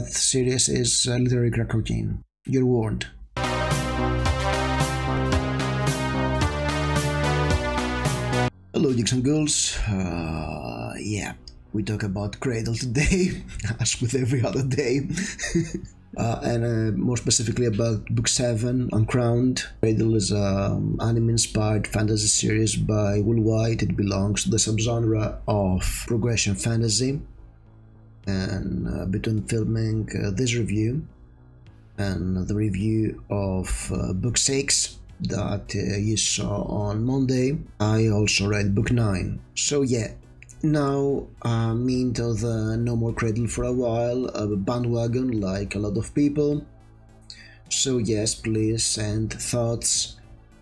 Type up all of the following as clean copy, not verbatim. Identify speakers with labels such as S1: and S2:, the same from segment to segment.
S1: that series is literary crack cocaine. You're warned. Hello, Geeks and Ghouls. Yeah, we talk about Cradle today, as with every other day. And more specifically about Book 7, Uncrowned. Cradle is an anime-inspired fantasy series by Wight. It belongs to the subgenre of progression fantasy. And between filming this review and the review of Book 6 that you saw on Monday, I also read Book 9. So yeah, now I'm into the no more Cradle for a while, a bandwagon like a lot of people. So yes, please send thoughts,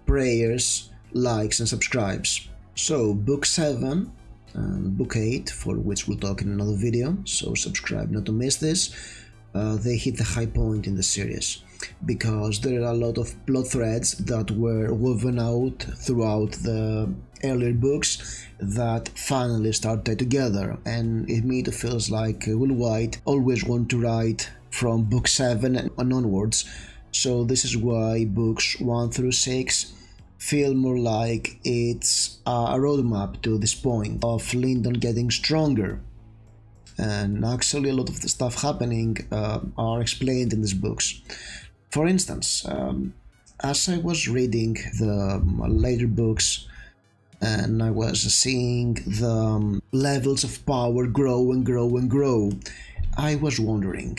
S1: prayers, likes and subscribes. So Book 7 and Book 8, for which we'll talk in another video, so subscribe not to miss this. They hit the high point in the series because there are a lot of plot threads that were woven out throughout the earlier books that finally started together, and it feels like Wight always want to write from Book 7 and onwards. So this is why books 1 through 6 feel more like it's a roadmap to this point of Lyndon getting stronger. And actually a lot of the stuff happening are explained in these books. For instance, as I was reading the later books and I was seeing the levels of power grow and grow and grow, I was wondering,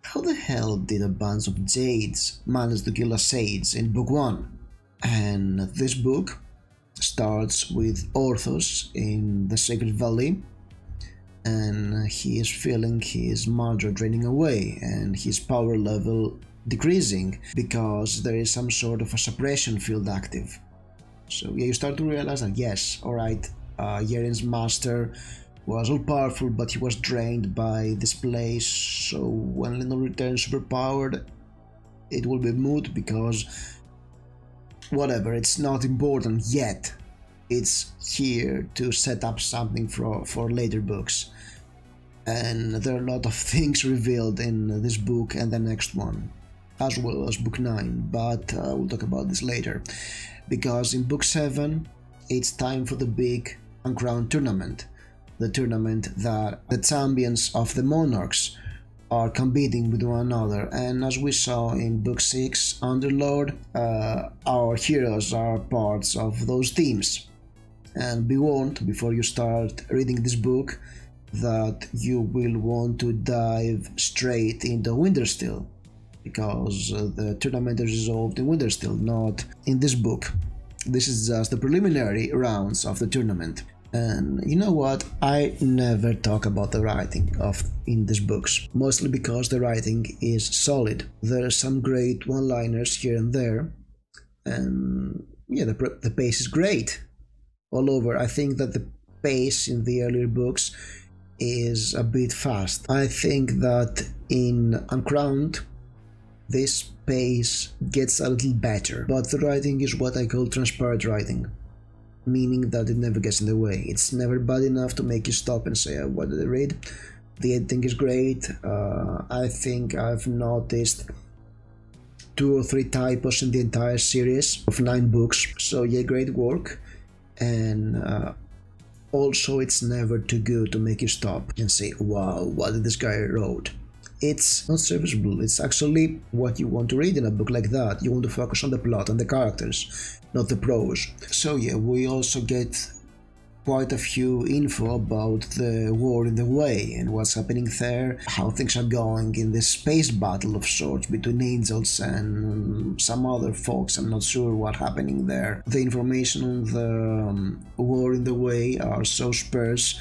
S1: how the hell did a bunch of Jades manage to kill a Sage in Book 1? And this book starts with Orthos in the Sacred Valley, and he is feeling his Major draining away and his power level decreasing because there is some sort of a suppression field active. So yeah, you start to realize that yes, alright, Yeren's master was all powerful, but he was drained by this place, so when Lyndon returns superpowered, it will be moot because whatever, it's not important yet. It's here to set up something for later books. And there are a lot of things revealed in this book and the next one, as well as Book 9, but we'll talk about this later. Because in Book 7, it's time for the big Uncrowned tournament. The tournament that the champions of the monarchs are competing with one another, and as we saw in Book 6, Underlord, our heroes are parts of those teams. And be warned before you start reading this book that you will want to dive straight into Wintersteel, because the tournament is resolved in Wintersteel, not in this book. This is just the preliminary rounds of the tournament. And you know what, I never talk about the writing in these books, mostly because the writing is solid. There are some great one-liners here and there, and yeah, the pace is great all over. I think that the pace in the earlier books is a bit fast. I think that in Uncrowned this pace gets a little better, but the writing is what I call transparent writing, meaning that it never gets in the way. It's never bad enough to make you stop and say, oh, what did I read? The editing is great. I think I've noticed 2 or 3 typos in the entire series of 9 books, so yeah, great work. And also it's never too good to make you stop and say, wow, what did this guy wrote? It's not serviceable. It's actually what you want to read in a book like that. You want to focus on the plot and the characters, not the prose. So yeah, we also get quite a few info about the war in the Way and what's happening there, how things are going in this space battle of sorts between angels and some other folks. I'm not sure what's happening there. The information on the war in the Way are so sparse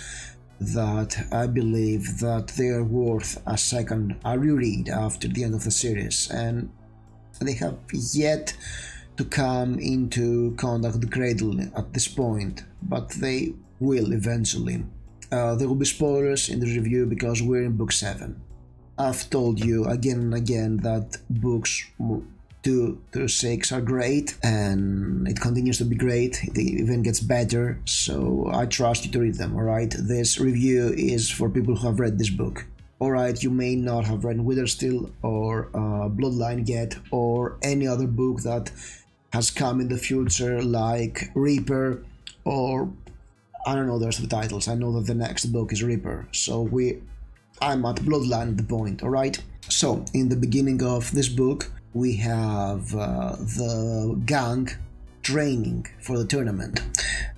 S1: that I believe that they are worth a reread after the end of the series, and they have yet to come into contact with the Cradle at this point, but they will eventually. There will be spoilers in the review because we're in Book 7. I've told you again and again that books 2 through 6 are great, and it continues to be great. It even gets better, so I trust you to read them, alright? This review is for people who have read this book. Alright, you may not have read Withersteel or Bloodline yet, or any other book that has come in the future, like Reaper, or I don't know the rest of the titles. I know that the next book is Reaper, so I'm at Bloodline at the point, alright? So, in the beginning of this book, we have the gang training for the tournament.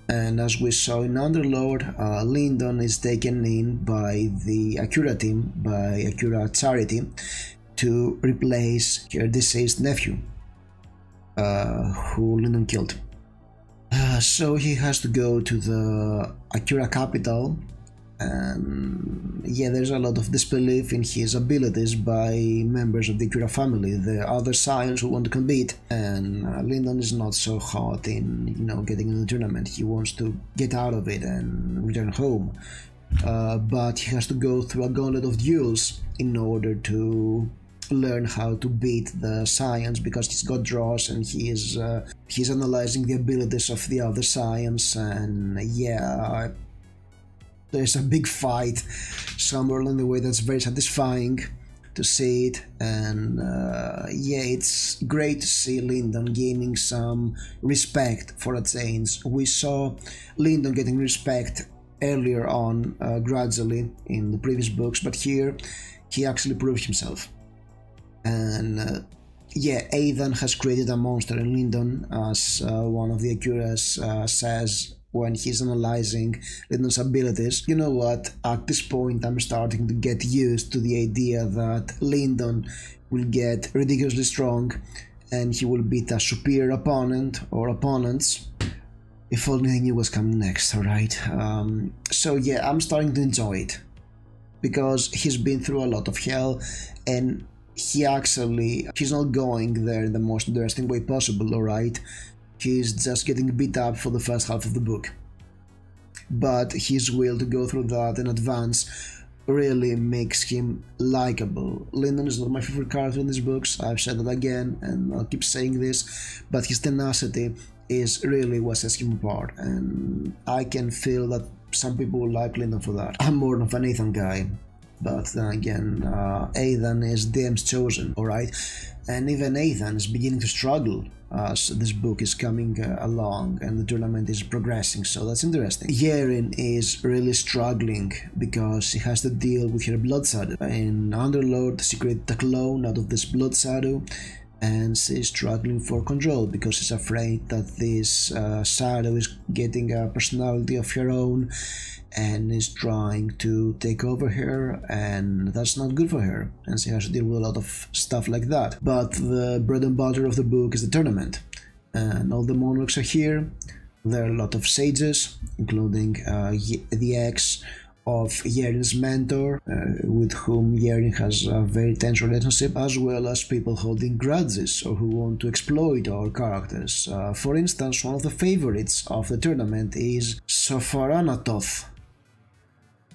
S1: And as we saw in Underlord, Lyndon is taken in by the Acura team, by Acura Charity, to replace her deceased nephew, who Lyndon killed. So he has to go to the Acura capital, and yeah, there's a lot of disbelief in his abilities by members of the Acura family, the other scions who want to compete, and Lyndon is not so hot in, getting in the tournament. He wants to get out of it and return home, but he has to go through a gauntlet of duels in order to learn how to beat the scions, because he's got draws and he's analyzing the abilities of the other scions, and yeah, there's a big fight somewhere along the way that's very satisfying to see it, and yeah, it's great to see Lyndon gaining some respect for a change. We saw Lyndon getting respect earlier on, gradually in the previous books, but here he actually proved himself. And yeah, Aidan has created a monster in Lyndon, as one of the Acuras says when he's analyzing Lyndon's abilities. You know what, at this point I'm starting to get used to the idea that Lyndon will get ridiculously strong and he will beat a superior opponent or opponents. If only I knew what's coming next, alright? So yeah, I'm starting to enjoy it, because he's been through a lot of hell, and he's not going there in the most interesting way possible, alright? He's just getting beat up for the first half of the book. But his will to go through that and advance really makes him likable. Lyndon is not my favorite character in these books, I've said that again, and I'll keep saying this, but his tenacity is really what sets him apart, and I can feel that some people will like Lyndon for that. I'm more of an Ethan guy, but then again, Aidan is DM's chosen, alright? And even Aidan is beginning to struggle as this book is coming along and the tournament is progressing, so that's interesting. Yerin is really struggling because she has to deal with her blood shadow. In Underlord, she created a clone out of this blood shadow, and she's struggling for control because she's afraid that this shadow is getting a personality of her own and is trying to take over her, and that's not good for her, and she has to deal with a lot of stuff like that. But the bread and butter of the book is the tournament, and all the monarchs are here. There are a lot of sages, including the ex of Yerin's mentor, with whom Yerin has a very tense relationship, as well as people holding grudges or who want to exploit our characters. For instance, one of the favorites of the tournament is Sofaranatoth.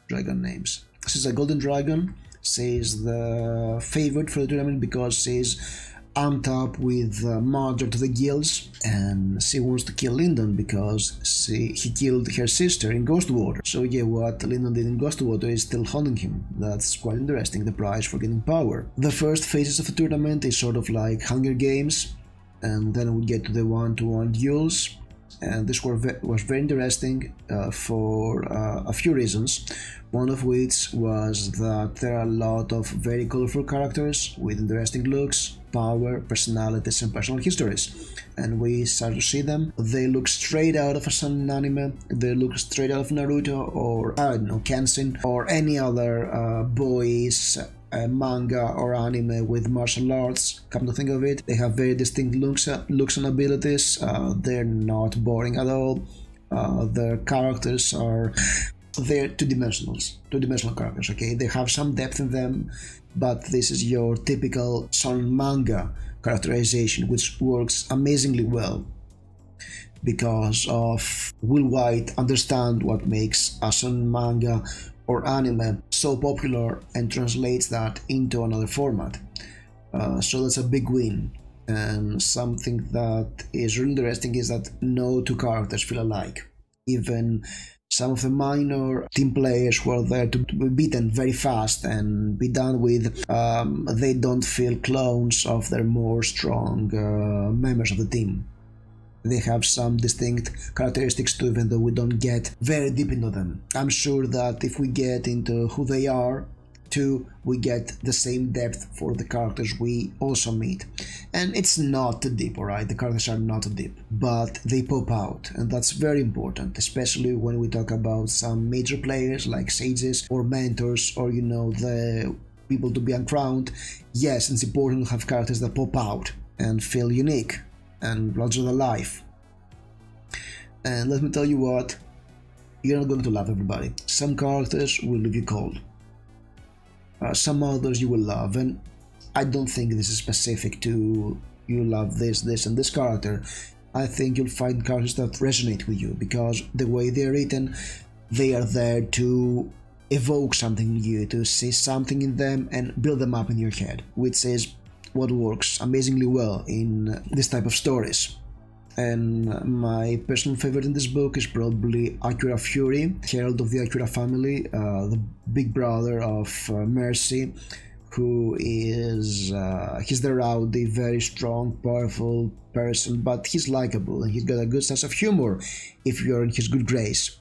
S1: Dragon names. She's a golden dragon. She's the favorite for the tournament because she's amped up with murder to the guilds, and she wants to kill Lyndon because he killed her sister in Ghostwater. So yeah, what Lyndon did in Ghostwater is still haunting him. That's quite interesting, the prize for getting power. The first phases of the tournament is sort of like Hunger Games, and then we get to the one-to-one duels. And this was very interesting for a few reasons, one of which was that there are a lot of very colorful characters with interesting looks, power, personalities and personal histories, and we start to see them. They look straight out of a shonen anime, they look straight out of Naruto or, I don't know, Kenshin or any other boys manga or anime with martial arts. Come to think of it, they have very distinct looks and abilities. They're not boring at all. Their characters they're two-dimensional characters, okay? They have some depth in them, but this is your typical shonen manga characterization, which works amazingly well because of Will Wight understand what makes a shonen manga or anime so popular and translates that into another format. So that's a big win. And something that is really interesting is that no two characters feel alike. Even some of the minor team players who are there to be beaten very fast and be done with, they don't feel clones of their more strong members of the team. They have some distinct characteristics too, even though we don't get very deep into them. I'm sure that if we get into who they are too, we get the same depth for the characters we also meet. And it's not too deep, alright? The characters are not too deep, but they pop out, and that's very important, especially when we talk about some major players like sages or mentors, or the people to be uncrowned. Yes, it's important to have characters that pop out and feel unique and larger than life. And let me tell you what, you're not going to love everybody. Some characters will leave you cold. Some others you will love, and I don't think this is specific to you love this, and this character. I think you'll find characters that resonate with you, because the way they're written, they are there to evoke something in you, to see something in them and build them up in your head, which is what works amazingly well in this type of stories. And my personal favorite in this book is probably Acura Fury, Herald of the Acura family, the big brother of Mercy, who is he's the rowdy, very strong, powerful person, but he's likable and he's got a good sense of humor if you're in his good grace,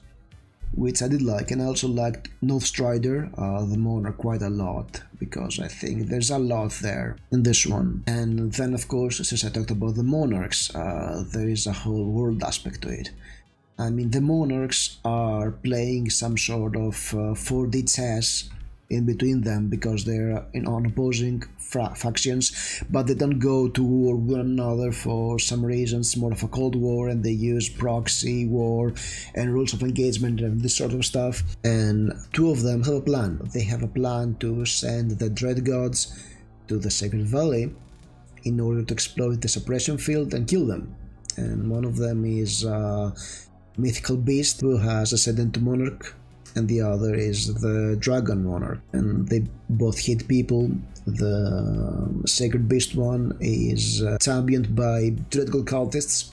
S1: which I did like. And I also liked North Strider, the monarch, quite a lot, because I think there's a lot there in this one. And then, of course, since I talked about the monarchs, there is a whole world aspect to it. I mean, the monarchs are playing some sort of 4D chess in between them, because they're on opposing factions, but they don't go to war with one another for some reasons, more of a cold war, and they use proxy war and rules of engagement and this sort of stuff. And two of them have a plan. They have a plan to send the Dread Gods to the Sacred Valley in order to exploit the suppression field and kill them. And one of them is a mythical beast who has ascended to monarch, and the other is the Dragon Monarch, and they both hit people. The Sacred Beast one is championed by dreadful cultists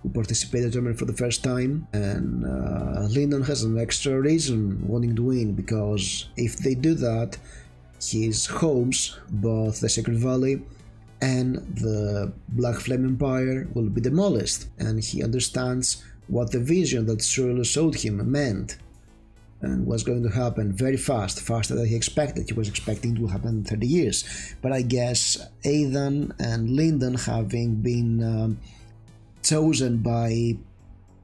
S1: who participated in the tournament for the first time, and Lyndon has an extra reason wanting to win, because if they do that, his homes, both the Sacred Valley and the Black Flame Empire, will be demolished, and he understands what the vision that Cyril showed him meant, and what's going to happen very fast, faster than he expected. He was expecting it will happen in 30 years. But I guess Aidan and Lyndon, having been chosen by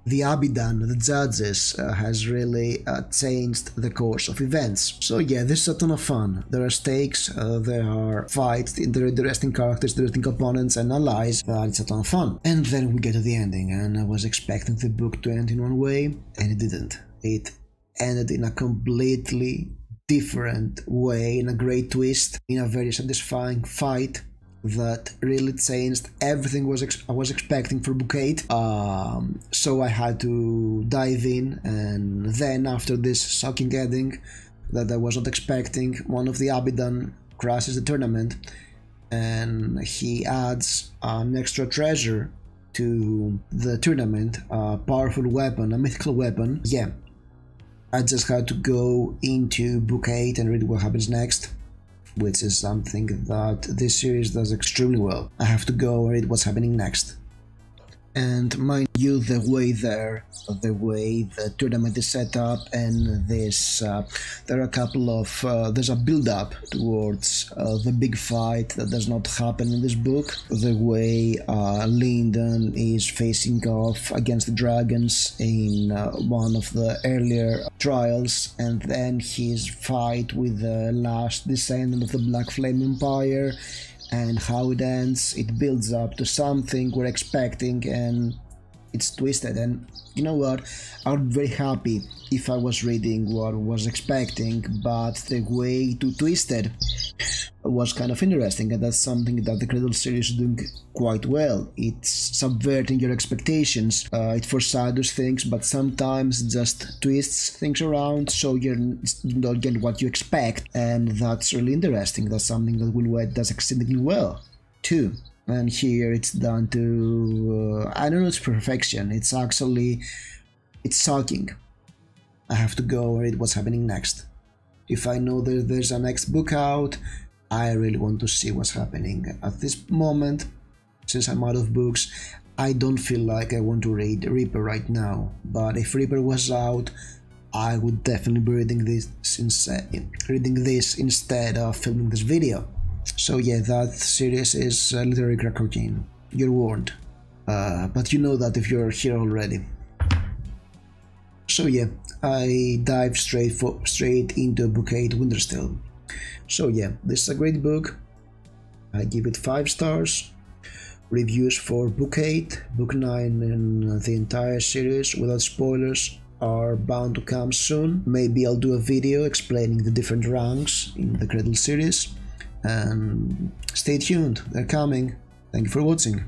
S1: the Abidan, the judges, has really changed the course of events. So yeah, this is a ton of fun. There are stakes, there are fights, there are interesting characters, interesting opponents and allies. It's a ton of fun. And then we get to the ending, and I was expecting the book to end in one way, and it didn't. It ended in a completely different way, in a great twist, in a very satisfying fight that really changed everything I was expecting for Book 8. So I had to dive in, and then after this shocking ending that I was not expecting, one of the Abidan crashes the tournament, and he adds an extra treasure to the tournament, a powerful weapon, a mythical weapon. Yeah, I just had to go into Book 8 and read what happens next, which is something that this series does extremely well. I have to go and read what's happening next. And mind you, the way the tournament is set up, and this, there are a couple of, there's a build-up towards the big fight that does not happen in this book. The way Lyndon is facing off against the dragons in one of the earlier trials, and then his fight with the last descendant of the Black Flame Empire, and how it ends. It builds up to something we're expecting, and it's twisted. And you know what, I would be very happy if I was reading what I was expecting, but the way to twist it was kind of interesting, and that's something that the Cradle series is doing quite well. It's subverting your expectations, it foreshadows things, but sometimes just twists things around so you don't get what you expect, and that's really interesting. That's something that Will Wight does exceedingly well too. And here it's done to, I don't know, it's perfection. It's actually, it's shocking. I have to go and read what's happening next. If I know that there's a next book out, I really want to see what's happening. At this moment, since I'm out of books, I don't feel like I want to read Reaper right now, but if Reaper was out, I would definitely be reading this instead of filming this video. So yeah, that series is literary crack cocaine. You're warned. But you know that if you're here already. So yeah, I dive straight into Book 8 Wintersteel. So yeah, this is a great book. I give it 5 stars. Reviews for Book 8, Book 9 and the entire series without spoilers are bound to come soon. Maybe I'll do a video explaining the different ranks in the Cradle series. And stay tuned, they're coming. Thank you for watching.